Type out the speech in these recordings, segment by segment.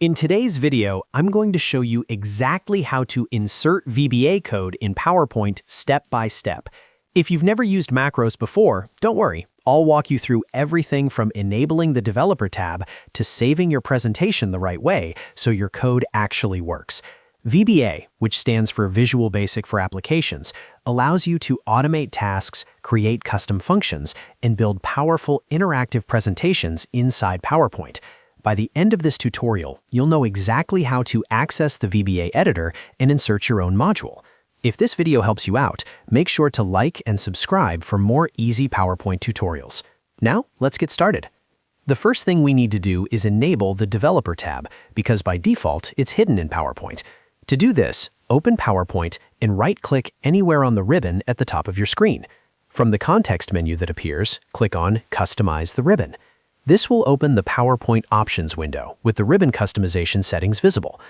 In today's video, I'm going to show you exactly how to insert VBA code in PowerPoint step by step. If you've never used macros before, don't worry. I'll walk you through everything from enabling the Developer tab to saving your presentation the right way so your code actually works. VBA, which stands for Visual Basic for Applications, allows you to automate tasks, create custom functions, and build powerful interactive presentations inside PowerPoint. By the end of this tutorial, you'll know exactly how to access the VBA editor and insert your own module. If this video helps you out, make sure to like and subscribe for more easy PowerPoint tutorials. Now, let's get started. The first thing we need to do is enable the Developer tab, because by default, it's hidden in PowerPoint. To do this, open PowerPoint and right-click anywhere on the ribbon at the top of your screen. From the context menu that appears, click on Customize the ribbon. This will open the PowerPoint Options window with the ribbon customization settings visible.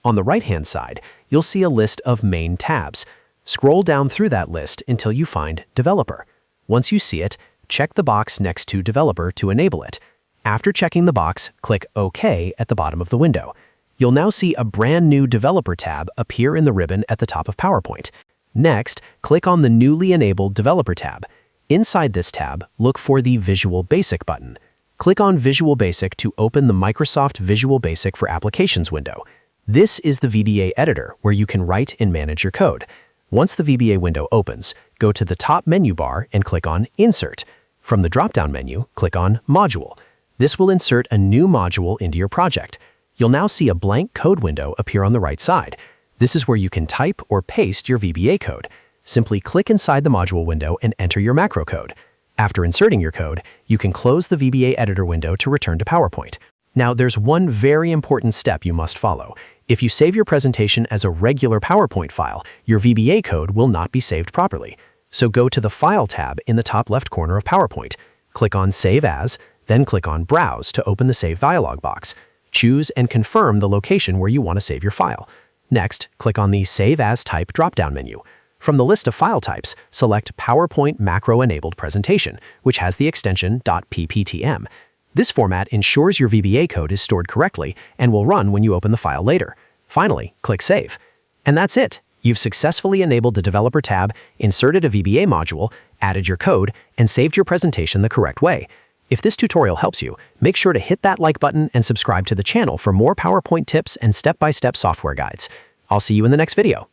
On the right-hand side, you'll see a list of main tabs. Scroll down through that list until you find Developer. Once you see it, check the box next to Developer to enable it. After checking the box, click OK at the bottom of the window. You'll now see a brand new Developer tab appear in the ribbon at the top of PowerPoint. Next, click on the newly enabled Developer tab. Inside this tab, look for the Visual Basic button. Click on Visual Basic to open the Microsoft Visual Basic for Applications window. This is the VBA editor where you can write and manage your code. Once the VBA window opens, go to the top menu bar and click on Insert. From the drop-down menu, click on Module. This will insert a new module into your project. You'll now see a blank code window appear on the right side. This is where you can type or paste your VBA code. Simply click inside the module window and enter your macro code. After inserting your code, you can close the VBA editor window to return to PowerPoint. Now, there's one very important step you must follow. If you save your presentation as a regular PowerPoint file, your VBA code will not be saved properly. So go to the File tab in the top left corner of PowerPoint. Click on Save As, then click on Browse to open the Save dialog box. Choose and confirm the location where you want to save your file. Next, click on the Save As Type drop-down menu. From the list of file types, select PowerPoint Macro-Enabled Presentation, which has the extension .pptm. This format ensures your VBA code is stored correctly and will run when you open the file later. Finally, click Save. And that's it. You've successfully enabled the Developer tab, inserted a VBA module, added your code, and saved your presentation the correct way. If this tutorial helps you, make sure to hit that like button and subscribe to the channel for more PowerPoint tips and step-by-step software guides. I'll see you in the next video.